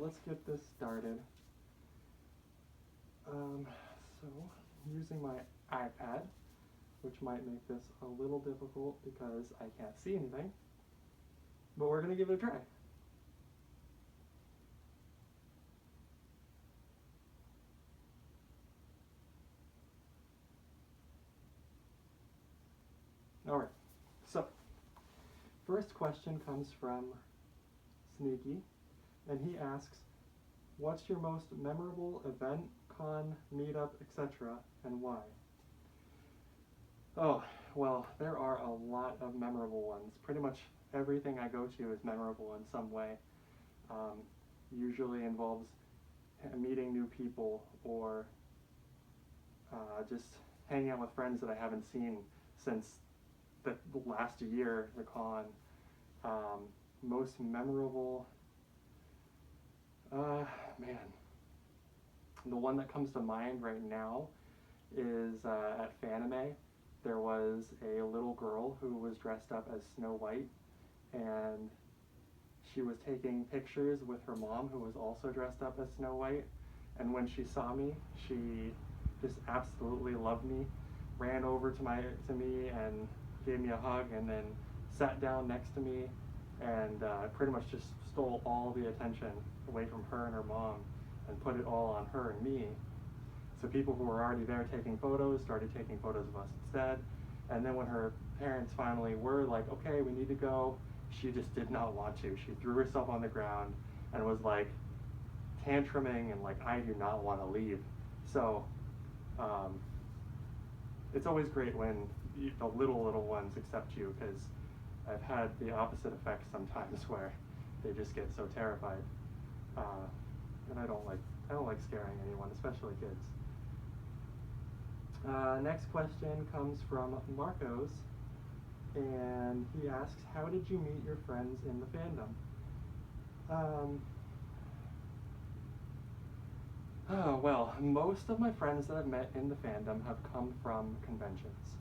let's get this started. So, using my iPad, which might make this a little difficult because I can't see anything, but we're going to give it a try. Alright, so first question comes from Sneaky, and he asks, what's your most memorable event, con, meetup, etc., and why? Oh, well, there are a lot of memorable ones. Pretty much everything I go to is memorable in some way. Usually involves meeting new people or just hanging out with friends that I haven't seen since the last year, the con. Most memorable, man, the one that comes to mind right now is at Fanime. There was a little girl who was dressed up as Snow White, and she was taking pictures with her mom, who was also dressed up as Snow White. And when she saw me, she just absolutely loved me, ran over to me and gave me a hug, and then sat down next to me, and pretty much just stole all the attention away from her and her mom and put it all on her and me. So people who were already there taking photos started taking photos of us instead. And then when her parents finally were like, okay, we need to go, she just did not want to. She threw herself on the ground and was like tantruming and like, I do not want to leave. So it's always great when the little ones accept you, because I've had the opposite effect sometimes where they just get so terrified. And I don't like scaring anyone, especially kids. Next question comes from Marcos, and he asks, how did you meet your friends in the fandom? Oh, well, most of my friends that I've met in the fandom have come from conventions.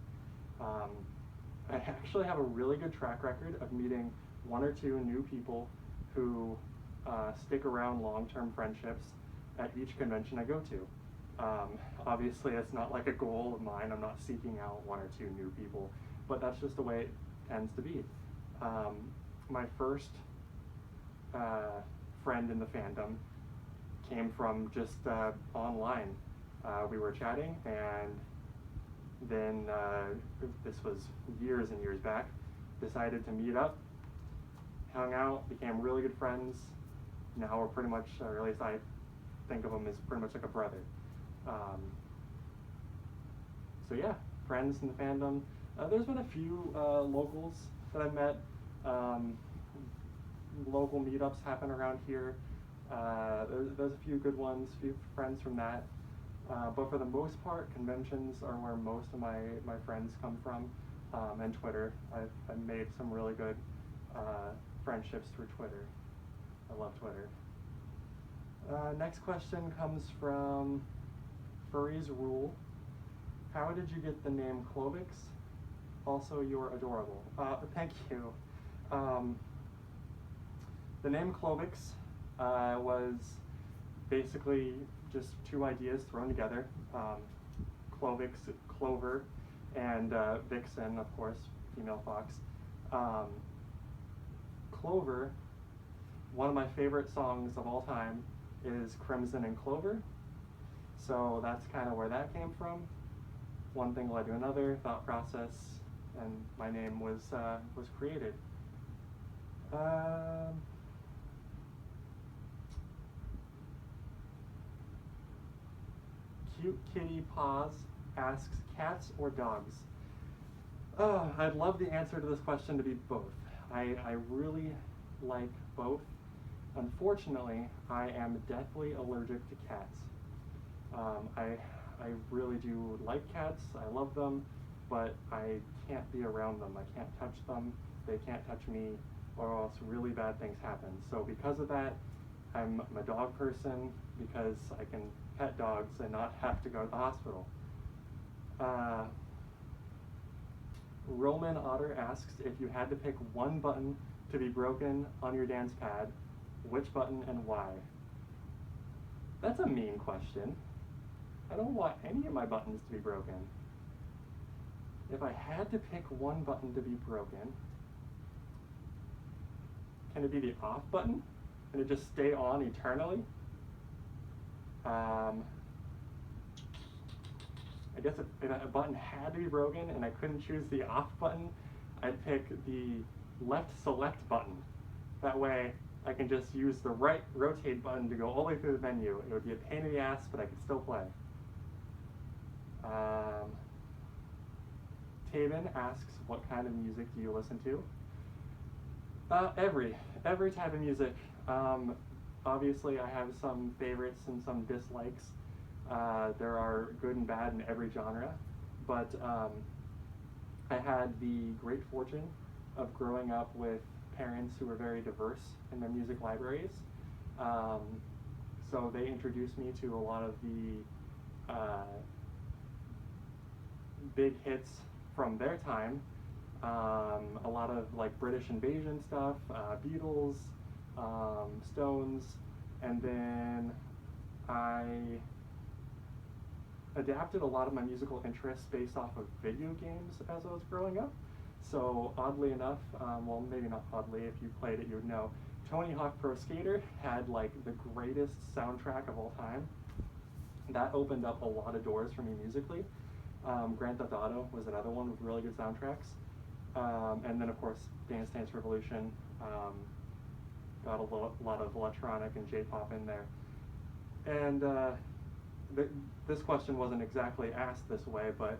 I actually have a really good track record of meeting one or two new people who stick around long-term friendships at each convention I go to. Obviously, it's not like a goal of mine. I'm not seeking out one or two new people, but that's just the way it tends to be. My first friend in the fandom came from just online. We were chatting, and then this was years and years back, decided to meet up, hung out, became really good friends. Now we're pretty much, or at least I think of him as pretty much like a brother. So yeah, friends in the fandom. There's been a few locals that I've met. Local meetups happen around here. There's a few good ones, few friends from that. But for the most part, conventions are where most of my friends come from, and Twitter. I've made some really good friendships through Twitter. I love Twitter. Next question comes from Furry's Rule. How did you get the name Klovix? Also, you're adorable. Thank you. The name Klovix was basically just two ideas thrown together. Klovix, Clover, and Vixen, of course, female fox. Clover, one of my favorite songs of all time, is Crimson and Clover. So that's kind of where that came from. One thing led to another, thought process, and my name was created. Cute Kitty Paws asks, cats or dogs? Oh, I'd love the answer to this question to be both. I really like both. Unfortunately, I am deathly allergic to cats. I really do like cats, I love them, but I can't be around them. I can't touch them, they can't touch me, or else really bad things happen. So because of that, I'm a dog person, because I can pet dogs and not have to go to the hospital. Roman Otter asks, if you had to pick one button to be broken on your dance pad, which button and why? That's a mean question. I don't want any of my buttons to be broken. If I had to pick one button to be broken, can it be the off button? Can it just stay on eternally? I guess if a button had to be broken and I couldn't choose the off button, I'd pick the left select button. That way I can just use the right rotate button to go all the way through the menu. It would be a pain in the ass, but I could still play. Taven asks, what kind of music do you listen to? Every type of music. Obviously, I have some favorites and some dislikes. There are good and bad in every genre, but I had the great fortune of growing up with parents who were very diverse in their music libraries. So they introduced me to a lot of the big hits from their time. A lot of like British invasion stuff, Beatles, Stones, and then I adapted a lot of my musical interests based off of video games as I was growing up. So oddly enough, well maybe not oddly, if you played it you would know, Tony Hawk Pro Skater had like the greatest soundtrack of all time. That opened up a lot of doors for me musically. Grand Theft Auto was another one with really good soundtracks. And then of course Dance Dance Revolution, got a lot of electronic and J-pop in there. And this question wasn't exactly asked this way, but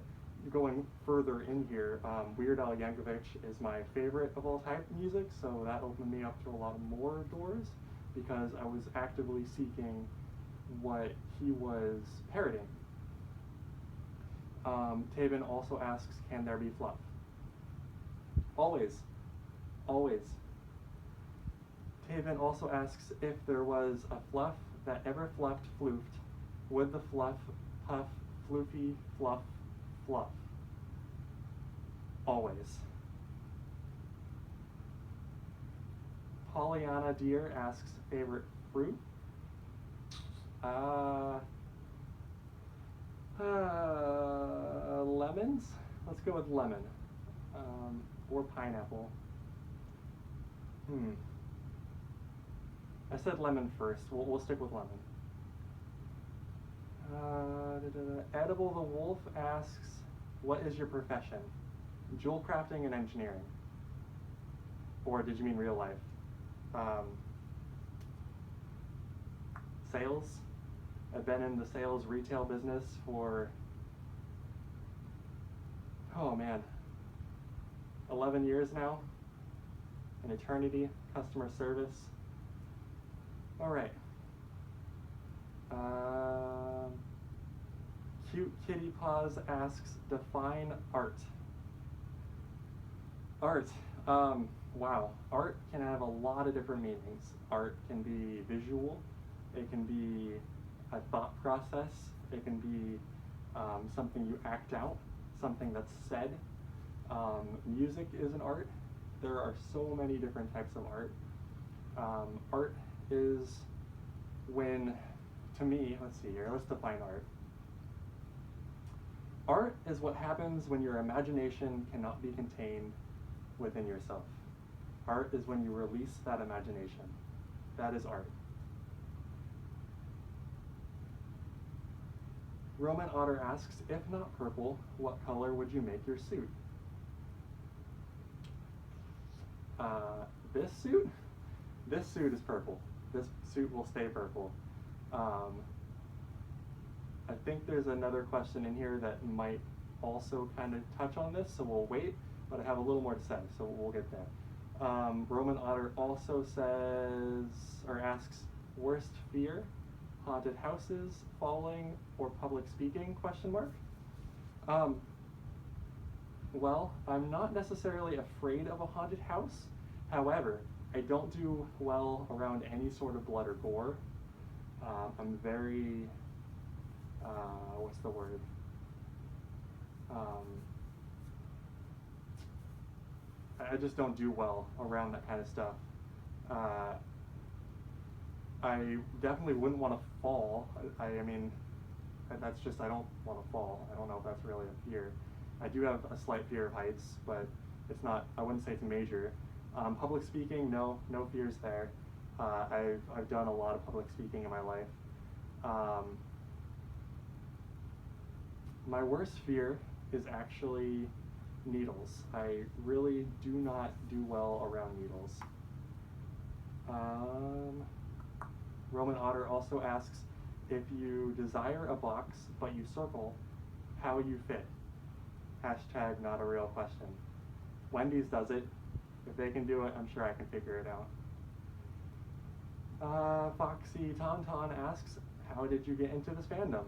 going further in here, Weird Al Yankovic is my favorite of all type of music, so that opened me up to a lot of more doors because I was actively seeking what he was parroting. Taven also asks, can there be fluff? Always. Always. Taven also asks, if there was a fluff that ever fluffed floofed, would the fluff puff floofy fluff fluff? Always. Pollyanna Deer asks, favorite fruit? Lemons? Let's go with lemon. Or pineapple. I said lemon first. We'll stick with lemon. Edible the Wolf asks, what is your profession? Jewel crafting and engineering. Or did you mean real life? Sales. I've been in the sales retail business for, oh man, 11 years now. An eternity. Customer service. All right. Cute Kitty Paws asks, define art. Art. Wow. Art can have a lot of different meanings. Art can be visual. It can be a thought process. It can be something you act out, something that's said. Music is an art. There are so many different types of art. Art is when, to me, let's see here, let's define art. Art is what happens when your imagination cannot be contained within yourself. Art is when you release that imagination. That is art. Roman Otter asks, if not purple, what color would you make your suit? This suit? This suit is purple. This suit will stay purple. I think there's another question in here that might also kind of touch on this, so we'll wait, but I have a little more to say, so we'll get there. Roman Otter also says, or asks, worst fear? Haunted houses, falling, or public speaking, question mark? Well, I'm not necessarily afraid of a haunted house. However, I don't do well around any sort of blood or gore. I'm very, what's the word? I just don't do well around that kind of stuff. I definitely wouldn't want to fall. I mean, that's just, I don't want to fall. I don't know if that's really a fear. I do have a slight fear of heights, but it's not, I wouldn't say it's major. Public speaking, no fears there. I've done a lot of public speaking in my life. My worst fear is actually needles. I really do not do well around needles. Roman Otter also asks, if you desire a box but you circle, how you fit? Hashtag not a real question. Wendy's does it. If they can do it, I'm sure I can figure it out. Foxy Tauntaun asks, how did you get into this fandom?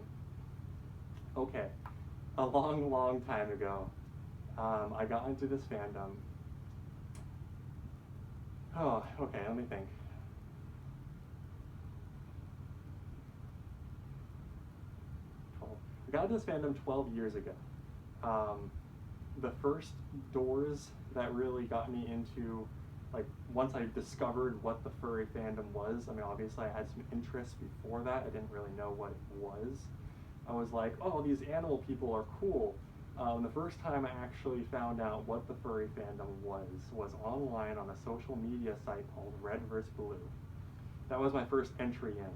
Okay, a long time ago, I got into this fandom. Oh, okay, let me think. I got into this fandom 12 years ago. The first doors that really got me into, like, once I discovered what the furry fandom was, I mean, obviously I had some interest before that, I didn't really know what it was. I was like, oh, these animal people are cool. The first time I actually found out what the furry fandom was online on a social media site called Red vs. Blue. That was my first entry in.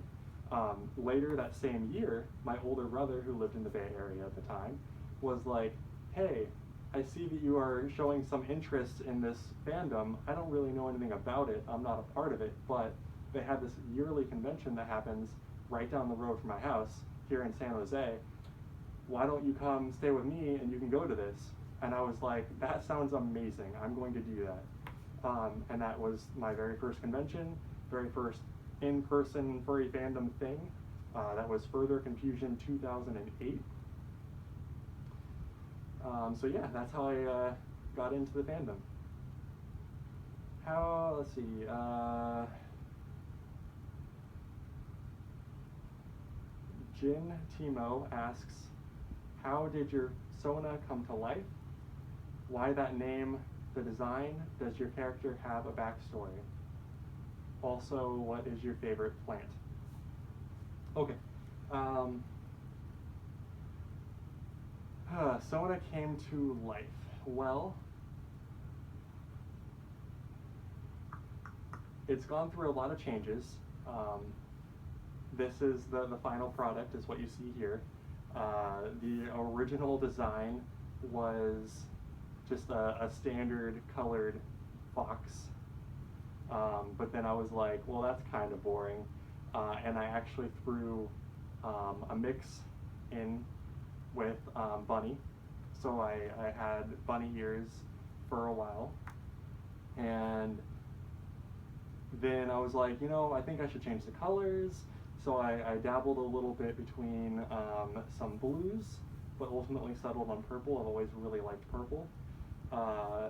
Later that same year, my older brother, who lived in the Bay Area at the time, was like, hey, I see that you are showing some interest in this fandom. I don't really know anything about it. I'm not a part of it, but they have this yearly convention that happens right down the road from my house here in San Jose. Why don't you come stay with me and you can go to this? And I was like, that sounds amazing. I'm going to do that. And that was my very first convention, very first in-person furry fandom thing. That was Further Confusion 2008. So yeah, that's how I got into the fandom. Let's see, Jin Timo asks, how did your Sona come to life? Why that name, the design? Does your character have a backstory? Also, what is your favorite plant? Okay. Sona came to life. Well, it's gone through a lot of changes. This is the final product, is what you see here. The original design was just a standard colored fox. But then I was like, well, that's kind of boring. And I actually threw a mix in with bunny. So I had bunny ears for a while. And then I was like, I think I should change the colors. So I dabbled a little bit between some blues, but ultimately settled on purple. I've always really liked purple.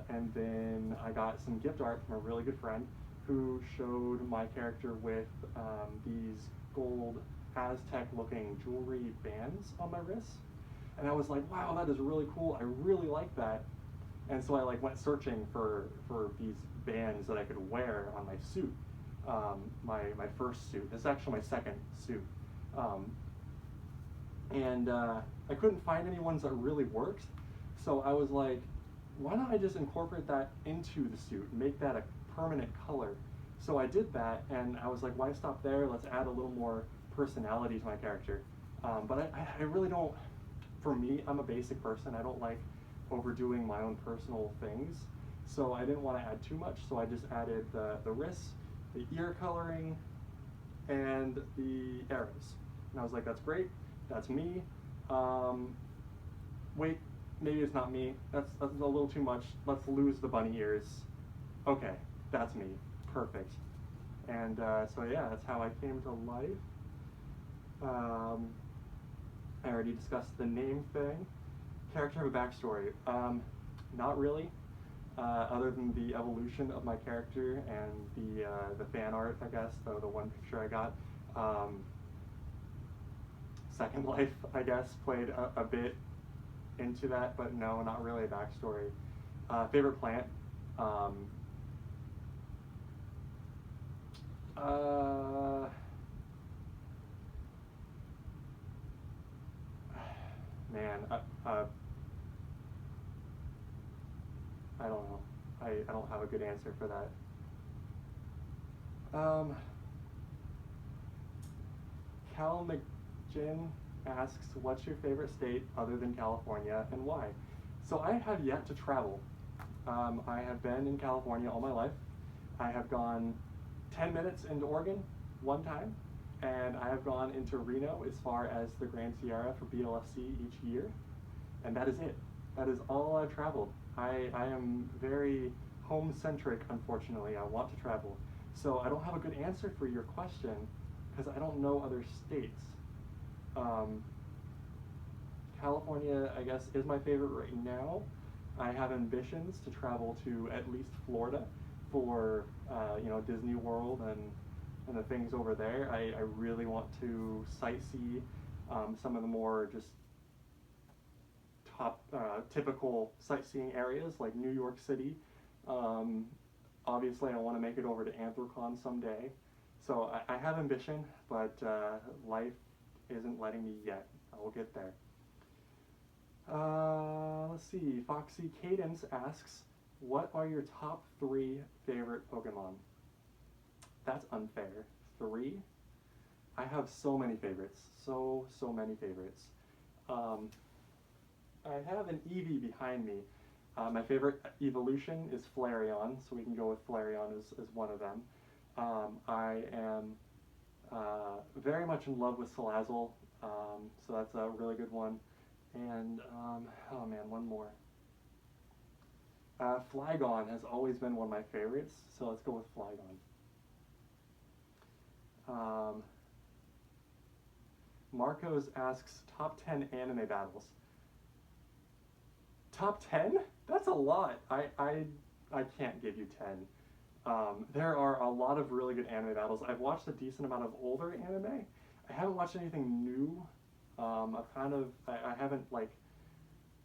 And then I got some gift art from a really good friend who showed my character with these gold Aztec-looking jewelry bands on my wrists. And I was like, wow, that is really cool. I really like that. And so I went searching for these bands that I could wear on my suit. My first suit. This is actually my second suit. And I couldn't find any ones that really worked. So I was like, why don't I just incorporate that into the suit and make that a permanent color? So I did that, and I was like, why stop there? Let's add a little more personality to my character. But I really don't, for me, I'm a basic person. I don't like overdoing my own personal things. So I didn't want to add too much, so I just added the wrists, the ear coloring, and the arrows. And I was like, that's great, that's me. Wait, maybe it's not me. That's a little too much. Let's lose the bunny ears. Okay, that's me. Perfect. And so yeah, that's how I came to life. I already discussed the name thing. Character have a backstory. Not really. Other than the evolution of my character and the fan art, I guess, the one picture I got. Second Life, I guess, played a bit into that, but no, not really a backstory. Favorite plant? Man, I don't know. I don't have a good answer for that. Cal McGinn asks, "What's your favorite state other than California, and why?" So I have yet to travel. I have been in California all my life. I have gone 10 minutes into Oregon one time, and I have gone into Reno as far as the Grand Sierra for BLFC each year, and that is it. That is all I've traveled. I am very home centric, unfortunately. I want to travel. So I don't have a good answer for your question because I don't know other states. Um, California, I guess, is my favorite right now. I have ambitions to travel to at least Florida for Disney World and the things over there. I really want to sightsee some of the more just top typical sightseeing areas like New York City. Um, Obviously, I want to make it over to Anthrocon someday. So I have ambition, but life isn't letting me yet. I will get there. Let's see. Foxy Cadence asks, "What are your top three favorite Pokemon?" That's unfair. Three? I have so many favorites. So many favorites. Um, I have an Eevee behind me. My favorite evolution is Flareon, so we can go with Flareon as one of them. I am very much in love with Salazzle, so that's a really good one. And, oh man, one more. Flygon has always been one of my favorites, so let's go with Flygon. Um, Marcos asks, top 10 anime battles. Top 10? That's a lot. I can't give you 10. There are a lot of really good anime battles. I've watched a decent amount of older anime. I haven't watched anything new. I haven't like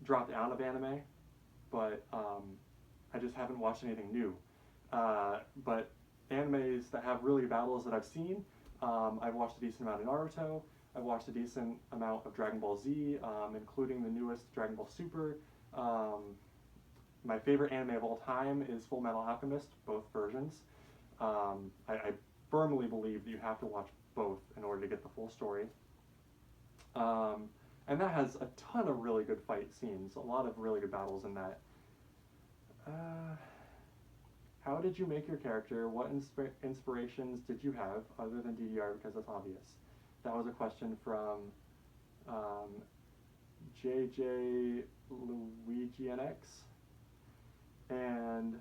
dropped out of anime, but I just haven't watched anything new. But animes that have really battles that I've seen, I've watched a decent amount of Naruto. I've watched a decent amount of Dragon Ball Z, including the newest Dragon Ball Super. My favorite anime of all time is Full Metal Alchemist, both versions. I firmly believe that you have to watch both in order to get the full story. And that has a ton of really good fight scenes, a lot of really good battles in that. How did you make your character? What inspirations did you have other than DDR, because that's obvious? That was a question from JJ Luigi NX. And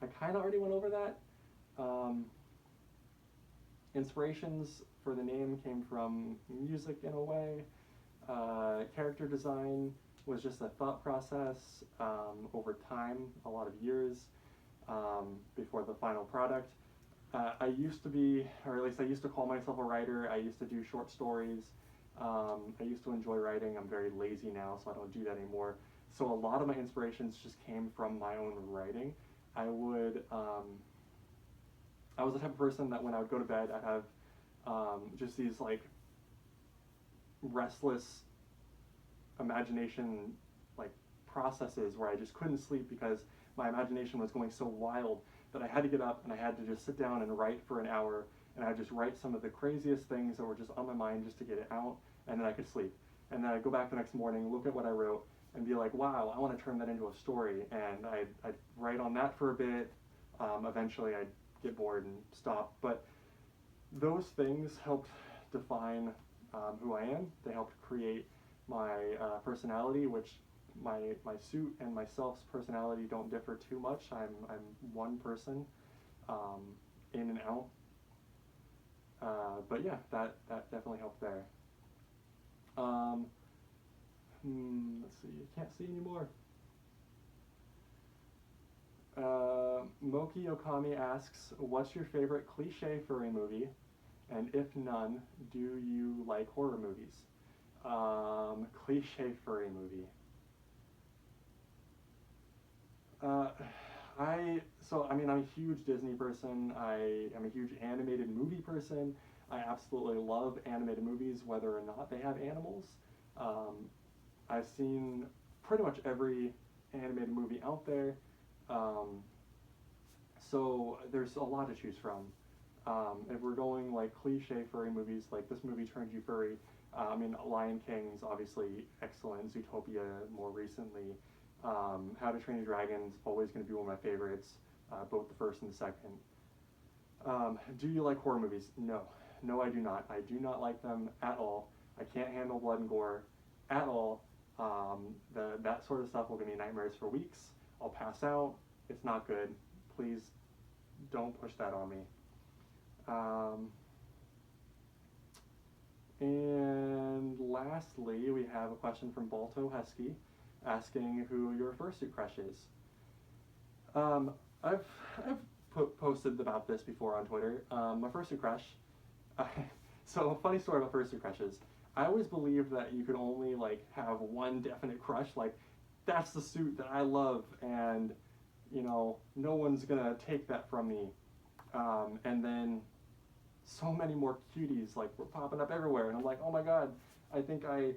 I kind of already went over that. Inspirations for the name came from music in a way. Character design was just a thought process over time, a lot of years before the final product. I used to be, or at least I used to call myself a writer. I used to do short stories. I used to enjoy writing. I'm very lazy now, so I don't do that anymore. So a lot of my inspirations just came from my own writing. I was the type of person that when I would go to bed, I'd have just these like restless imagination like processes where I just couldn't sleep because my imagination was going so wild that I had to get up and I had to just sit down and write for an hour, and I'd just write some of the craziest things that were just on my mind just to get it out, and then I could sleep. And then I'd go back the next morning, look at what I wrote, and be like, wow, I want to turn that into a story. And I'd write on that for a bit. Eventually I'd get bored and stop. But those things helped define who I am. They helped create my personality, which my suit and myself's personality don't differ too much. I'm one person, in and out. But yeah, that definitely helped there. Let's see, I can't see anymore. Moki Okami asks, "What's your favorite cliche furry movie? And if none, do you like horror movies?" Cliche furry movie. Uh, I'm a huge Disney person. I am a huge animated movie person. I absolutely love animated movies, whether or not they have animals. Um, I've seen pretty much every animated movie out there. Um, so there's a lot to choose from. If we're going like cliche furry movies, like this movie turned you furry. I mean, Lion King's obviously excellent. Zootopia more recently. How to Train Your Dragon's always going to be one of my favorites, both the first and the second. Do you like horror movies? No. No, I do not. I do not like them at all. I can't handle blood and gore at all. That sort of stuff will give me nightmares for weeks. I'll pass out. It's not good. Please don't push that on me. And lastly, we have a question from Balto Husky asking who your fursuit crush is. I've posted about this before on Twitter. My fursuit crush. So funny story about fursuit crushes. I always believed that you could only like have one definite crush. Like that's the suit that I love, and you know no one's gonna take that from me. And then so many more cuties like were popping up everywhere, and I'm like, oh my god, I think I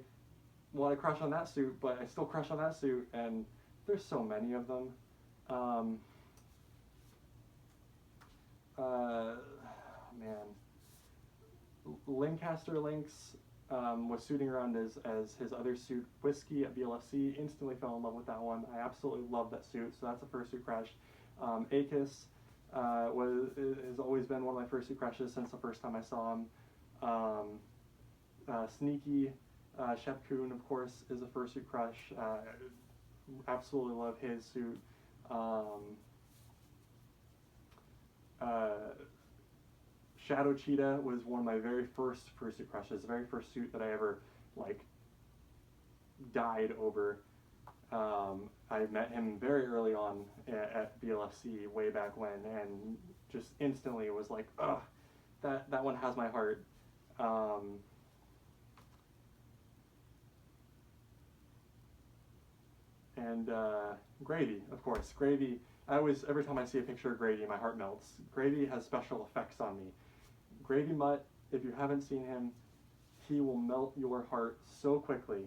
want to crush on that suit, but I still crush on that suit, and there's so many of them. Man, Lancaster Lynx was suiting around as his other suit, Whiskey at BLFC. Instantly fell in love with that one. I absolutely love that suit, so that's a fursuit crush. Akis has always been one of my fursuit crushes since the first time I saw him. Sneaky Shep Kun, of course, is a fursuit crush. Absolutely love his suit. Shadow Cheetah was one of my very first fursuit crushes, the very first suit that I ever like died over. I met him very early on at BLFC way back when, and just instantly was like, ugh, that one has my heart. And Gravy, of course. Gravy, every time I see a picture of Gravy, my heart melts. Gravy has special effects on me. Gravy Mutt, if you haven't seen him, he will melt your heart so quickly.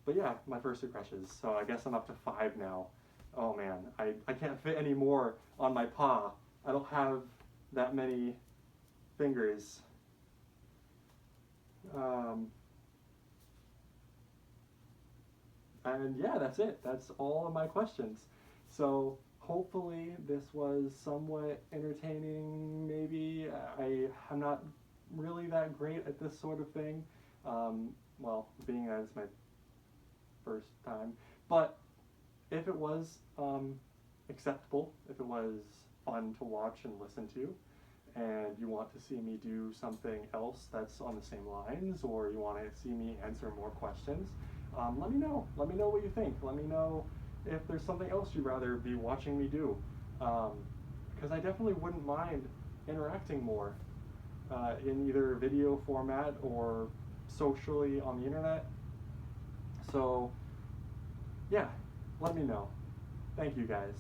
But yeah, my fursuit crushes. So I guess I'm up to 5 now. Oh man, I can't fit any more on my paw. I don't have that many fingers. And yeah, that's it. That's all of my questions. So hopefully this was somewhat entertaining. Maybe I'm not really that great at this sort of thing. Well, being as my first time, but if it was acceptable, if it was fun to watch and listen to, and you want to see me do something else that's on the same lines, or you want to see me answer more questions, let me know. Let me know what you think. Let me know if there's something else you'd rather be watching me do, because I definitely wouldn't mind interacting more in either video format or socially on the internet. So yeah, let me know. Thank you guys.